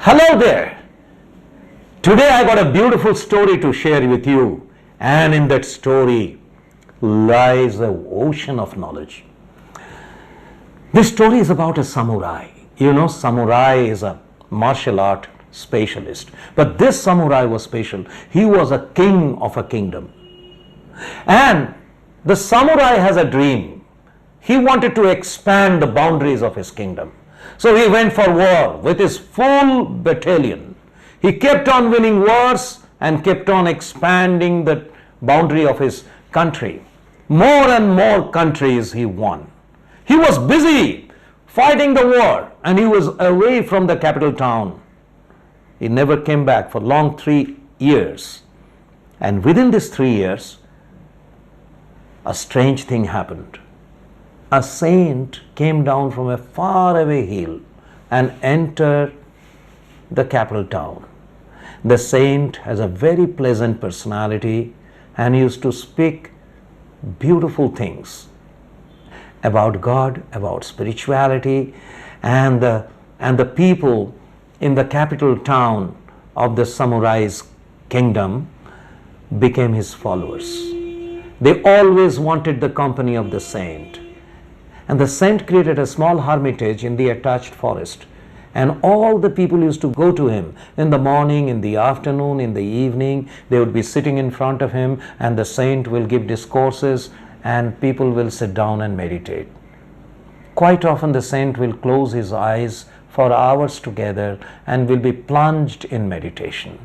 Hello there. Today I got a beautiful story to share with you, and in that story lies an ocean of knowledge. This story is about a samurai. You know, samurai is a martial art specialist, but this samurai was special. He was a king of a kingdom, and the samurai has a dream. He wanted to expand the boundaries of his kingdom. So he went for war with his full battalion. He kept on winning wars and kept on expanding the boundary of his country. More and more countries he won. He was busy fighting the war and he was away from the capital town. He never came back for long 3 years. And within these 3 years, a strange thing happened. A saint came down from a faraway hill and entered the capital town. The saint has a very pleasant personality and used to speak beautiful things about God, about spirituality, and the people in the capital town of the samurai's kingdom became his followers. They always wanted the company of the saint. And the saint created a small hermitage in the attached forest. And all the people used to go to him in the morning, in the afternoon, in the evening. They would be sitting in front of him and the saint will give discourses and people will sit down and meditate. Quite often the saint will close his eyes for hours together and will be plunged in meditation.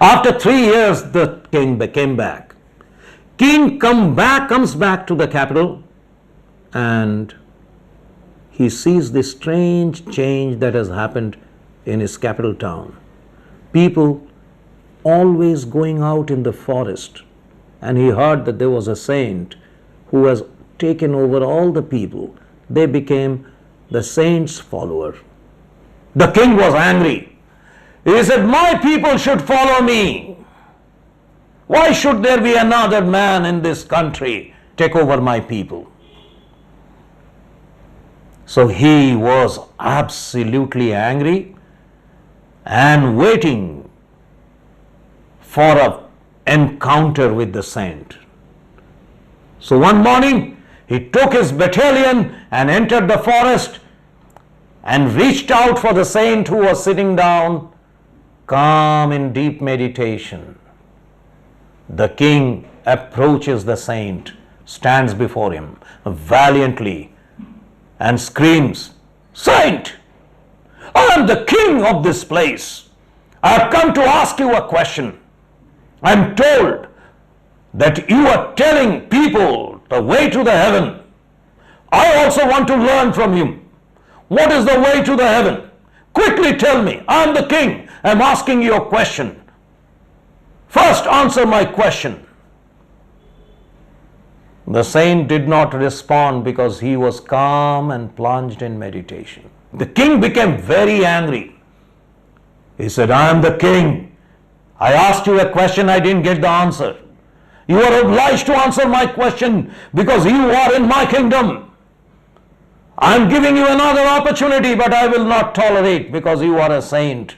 After 3 years, the king came back. King comes back to the capital and he sees this strange change that has happened in his capital town. People always going out in the forest, and he heard that there was a saint who has taken over all the people. They became the saint's follower. The king was angry. He said, "My people should follow me. Why should there be another man in this country take over my people?" So he was absolutely angry and waiting for an encounter with the saint. So one morning he took his battalion and entered the forest and reached out for the saint who was sitting down, calm in deep meditation. The king approaches the saint, stands before him valiantly and screams, "Saint, I am the king of this place. I have come to ask you a question. I am told that you are telling people the way to the heaven. I also want to learn from you. What is the way to the heaven? Quickly tell me. I am the king. I am asking you a question. First, answer my question." The saint did not respond because he was calm and plunged in meditation. The king became very angry. He said, "I am the king. I asked you a question, I didn't get the answer. You are obliged to answer my question because you are in my kingdom. I am giving you another opportunity, but I will not tolerate because you are a saint.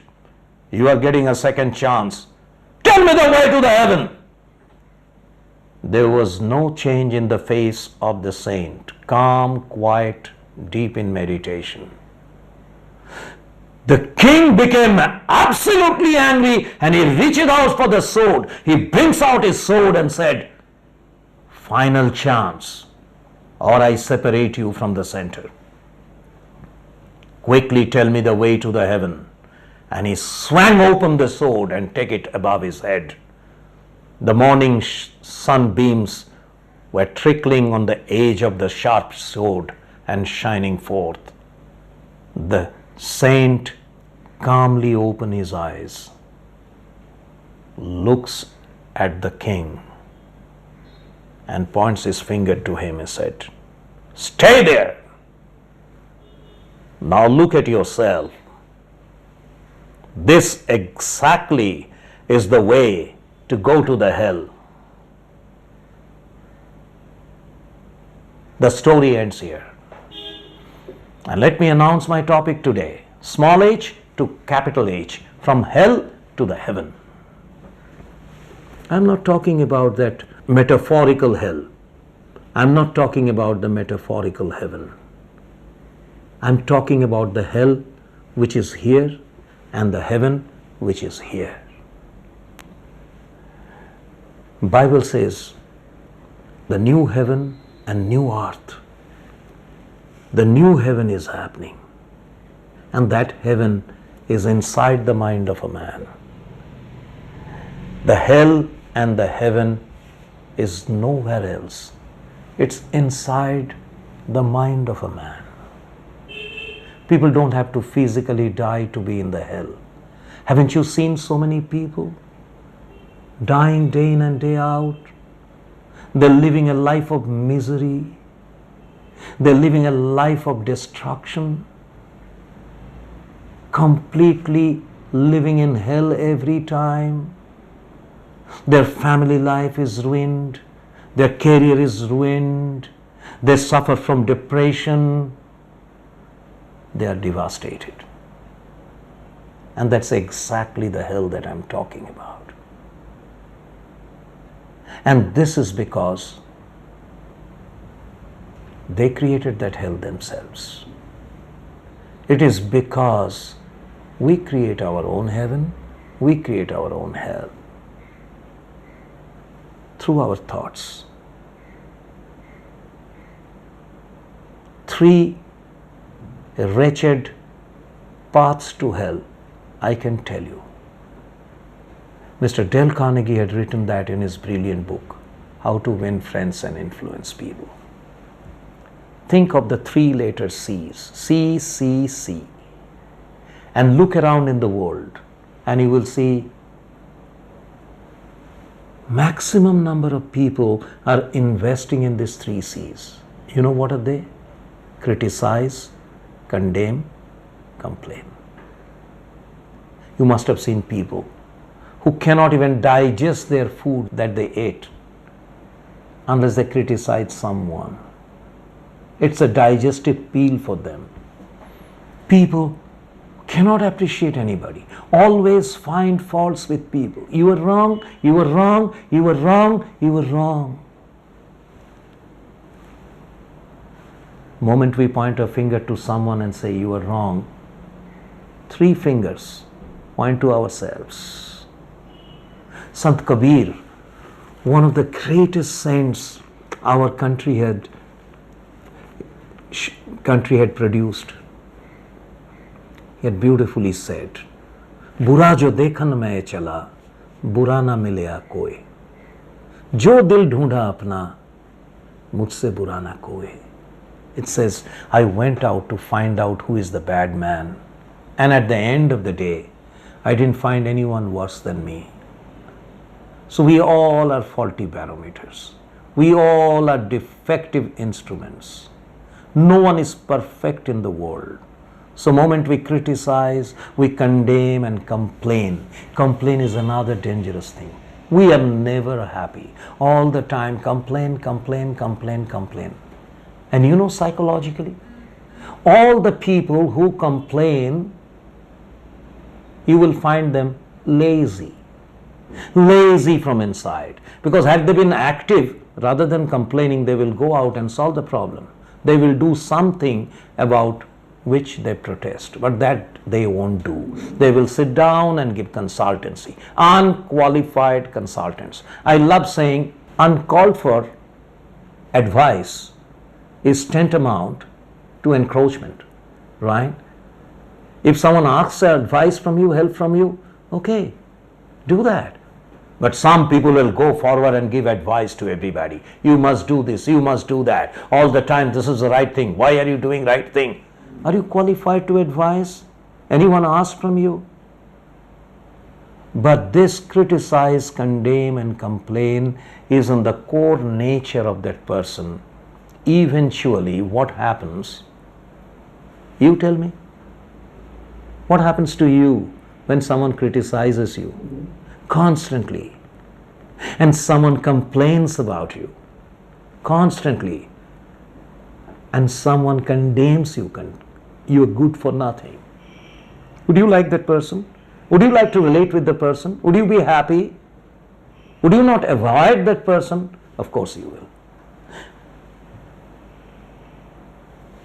You are getting a second chance. Tell me the way to the heaven." There was no change in the face of the saint, calm, quiet, deep in meditation. The king became absolutely angry and he reached out for the sword. He brings out his sword and said, "Final chance, or I separate you from the center. Quickly tell me the way to the heaven." And he swung open the sword and took it above his head. The morning sunbeams were trickling on the edge of the sharp sword and shining forth. The saint calmly opened his eyes, looks at the king and points his finger to him and said, "Stay there. Now look at yourself. This exactly is the way to go to the hell." The story ends here. And let me announce my topic today. small h to capital H, from hell to the heaven. I'm not talking about that metaphorical hell. I'm not talking about the metaphorical heaven. I'm talking about the hell which is here and the heaven which is here. Bible says the new heaven and new earth. The new heaven is happening, and that heaven is inside the mind of a man. The hell and the heaven is nowhere else. It's inside the mind of a man. People don't have to physically die to be in the hell. Haven't you seen so many people dying day in and day out? They're living a life of misery. They're living a life of destruction, completely living in hell every time. Their family life is ruined. Their career is ruined. They suffer from depression. They are devastated. And that's exactly the hell that I'm talking about. And this is because they created that hell themselves. It is because we create our own heaven, we create our own hell through our thoughts. 3 wretched paths to hell, I can tell you. Mr. Dale Carnegie had written that in his brilliant book, How to Win Friends and Influence People. Think of the 3 letter C's, C, C, C, and look around in the world and you will see maximum number of people are investing in these 3 C's. You know what are they? Criticize, condemn, complain. You must have seen people who cannot even digest their food that they ate unless they criticize someone. It's a digestive peel for them. People cannot appreciate anybody. Always find faults with people. You were wrong, you were wrong, you were wrong, you were wrong. Moment we point a finger to someone and say you are wrong, 3 fingers point to ourselves. Sant Kabir, one of the greatest saints our country had produced, he had beautifully said, बुरा जो देखन में चला, बुरा ना मिलया कोई, जो दिल ढूंढा अपना, मुझसे बुरा ना कोई. It says, I went out to find out who is the bad man, and at the end of the day, I didn't find anyone worse than me. So we all are faulty barometers. We all are defective instruments. No one is perfect in the world. So moment we criticize, we condemn and complain. Complain is another dangerous thing. We are never happy. All the time complain, complain, complain, complain. And you know, psychologically, all the people who complain, you will find them lazy. Lazy from inside. Because had they been active, rather than complaining, they will go out and solve the problem. They will do something about which they protest, but that they won't do. They will sit down and give consultancy, unqualified consultants. I love saying uncalled for advice is tantamount to encroachment, right? If someone asks advice from you, help from you, okay, do that. But some people will go forward and give advice to everybody. You must do this, you must do that. All the time, this is the right thing. Why are you doing right thing? Are you qualified to advise? Anyone ask from you? But this criticize, condemn and complain is in the core nature of that person. Eventually, what happens? You tell me. What happens to you when someone criticizes you constantly and someone complains about you constantly and someone condemns you, you're good for nothing? Would you like that person? Would you like to relate with the person? Would you be happy? Would you not avoid that person? Of course you will.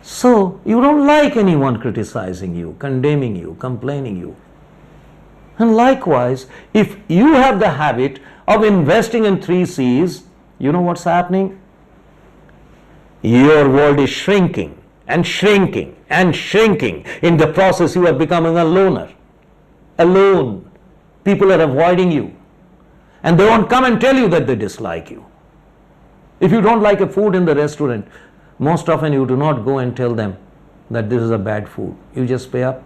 So, you don't like anyone criticizing you, condemning you, complaining you. And likewise, if you have the habit of investing in 3 C's, you know what's happening? Your world is shrinking and shrinking and shrinking. In the process, you are becoming a loner. Alone. People are avoiding you. And they won't come and tell you that they dislike you. If you don't like a food in the restaurant, most often you do not go and tell them that this is a bad food. You just pay up,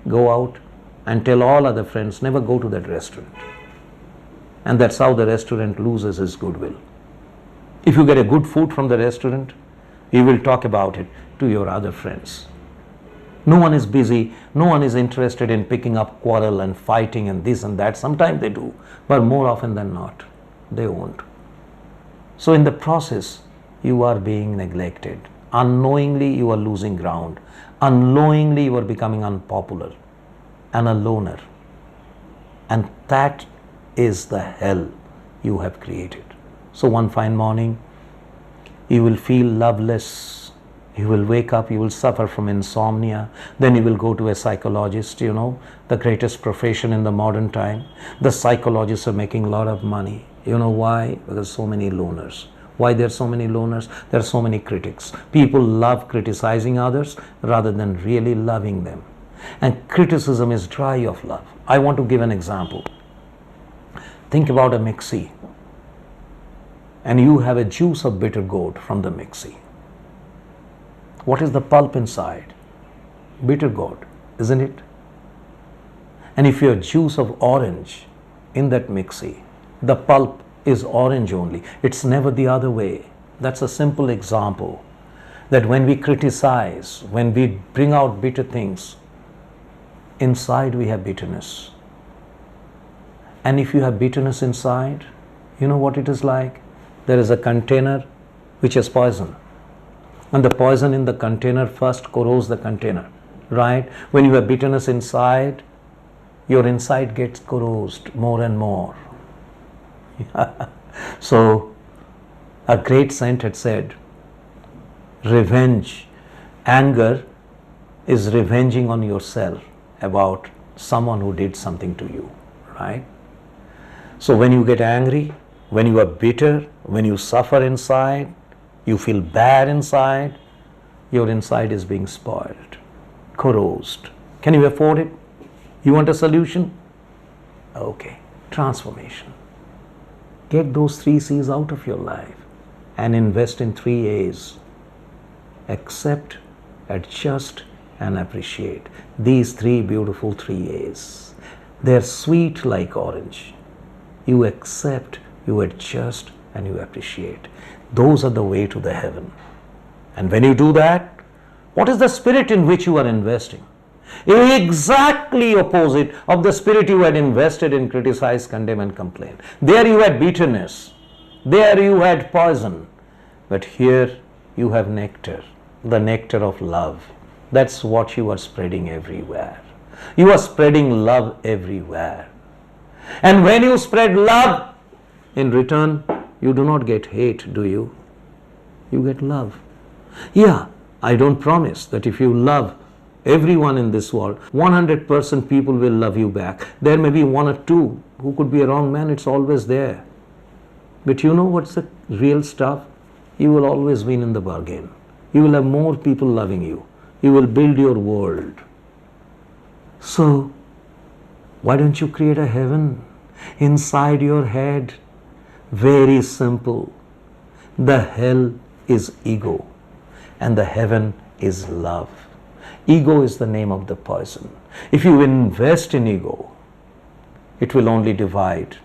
go out, and tell all other friends, never go to that restaurant. And that's how the restaurant loses its goodwill. If you get a good food from the restaurant, you will talk about it to your other friends. No one is busy, no one is interested in picking up quarrel and fighting and this and that. Sometimes they do, but more often than not, they won't. So in the process, you are being neglected. Unknowingly, you are losing ground. Unknowingly, you are becoming unpopular and a loner. And that is the hell you have created. So one fine morning, you will feel loveless. You will wake up, you will suffer from insomnia. Then you will go to a psychologist, the greatest profession in the modern time. The psychologists are making a lot of money. You know why? Because so many loners. Why there are so many loners? There are so many critics. People love criticizing others rather than really loving them. And criticism is dry of love. I want to give an example. Think about a mixie. And you have a juice of bitter gourd from the mixie. What is the pulp inside? Bitter gourd, isn't it? And if you have juice of orange in that mixie, the pulp is orange only. It's never the other way. That's a simple example that when we criticize, when we bring out bitter things, inside we have bitterness. And if you have bitterness inside, you know what it is like? There is a container which has poison. And the poison in the container first corrodes the container, right? When you have bitterness inside, your inside gets corrosed more and more. So, a great saint had said, revenge, anger is revenging on yourself about someone who did something to you, right? So when you get angry, when you are bitter, when you suffer inside, you feel bad inside, your inside is being spoiled, corrosed. Can you afford it? You want a solution? Okay, transformation. Get those 3 C's out of your life and invest in 3 A's. Accept, adjust, and appreciate. These 3 beautiful 3 A's. They're sweet like orange. You accept, you adjust, and you appreciate. Those are the way to the heaven. And when you do that, what is the spirit in which you are investing? Exactly opposite of the spirit you had invested in criticize, condemn, and complain. There you had bitterness. There you had poison. But here you have nectar, the nectar of love. That's what you are spreading everywhere. You are spreading love everywhere. And when you spread love, in return, you do not get hate, do you? You get love. Yeah, I don't promise that if you love everyone in this world, 100% people will love you back. There may be 1 or 2 who could be a wrong man, it's always there. But you know what's the real stuff? You will always win in the bargain. You will have more people loving you. You will build your world. So, why don't you create a heaven inside your head? Very simple. The hell is ego and the heaven is love. Ego is the name of the poison. If you invest in ego, it will only divide.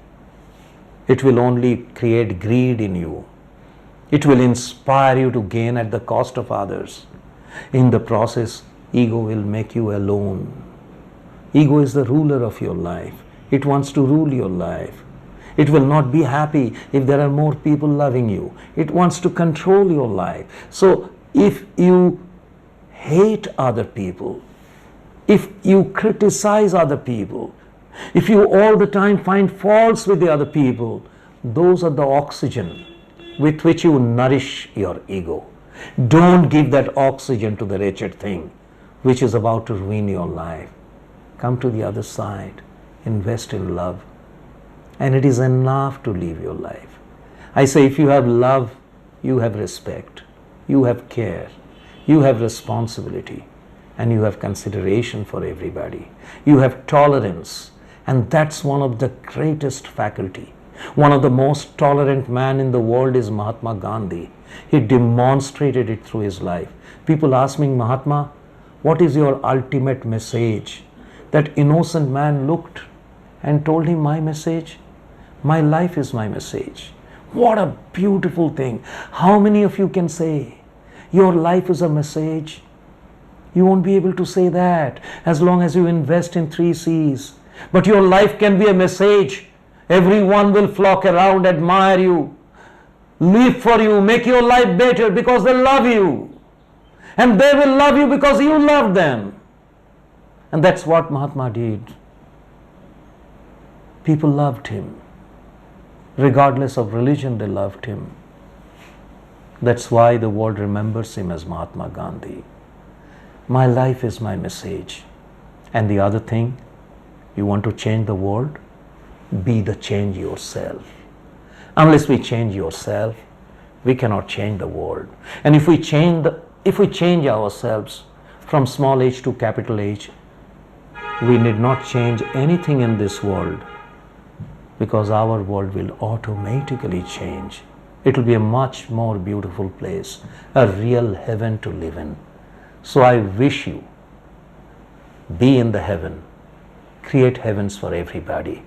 It will only create greed in you. It will inspire you to gain at the cost of others. In the process, ego will make you alone. Ego is the ruler of your life. It wants to rule your life. It will not be happy if there are more people loving you. It wants to control your life. So if you hate other people, if you criticize other people, if you all the time find faults with the other people, those are the oxygen with which you nourish your ego. Don't give that oxygen to the wretched thing which is about to ruin your life. Come to the other side, invest in love, and it is enough to live your life. I say, if you have love, you have respect, you have care, you have responsibility, and you have consideration for everybody. You have tolerance, and that's one of the greatest faculty. One of the most tolerant man in the world is Mahatma Gandhi. He demonstrated it through his life. People ask me, Mahatma, what is your ultimate message? That innocent man looked and told him, my message, my life is my message. What a beautiful thing. How many of you can say, your life is a message? You won't be able to say that as long as you invest in 3 C's. But your life can be a message. Everyone will flock around, admire you, live for you, make your life better because they love you. And they will love you because you love them. And that's what Mahatma did. People loved him. Regardless of religion, they loved him. That's why the world remembers him as Mahatma Gandhi. My life is my message. And the other thing, you want to change the world? Be the change yourself. Unless we change yourself, we cannot change the world. And if we change ourselves from small h to capital H, we need not change anything in this world, because our world will automatically change. It will be a much more beautiful place, a real heaven to live in. So I wish you, be in the heaven, create heavens for everybody.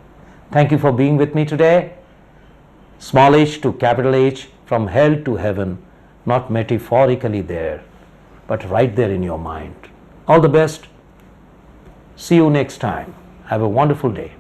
Thank you for being with me today. Small h to capital H, from hell to heaven, not metaphorically there, but right there in your mind. All the best. See you next time. Have a wonderful day.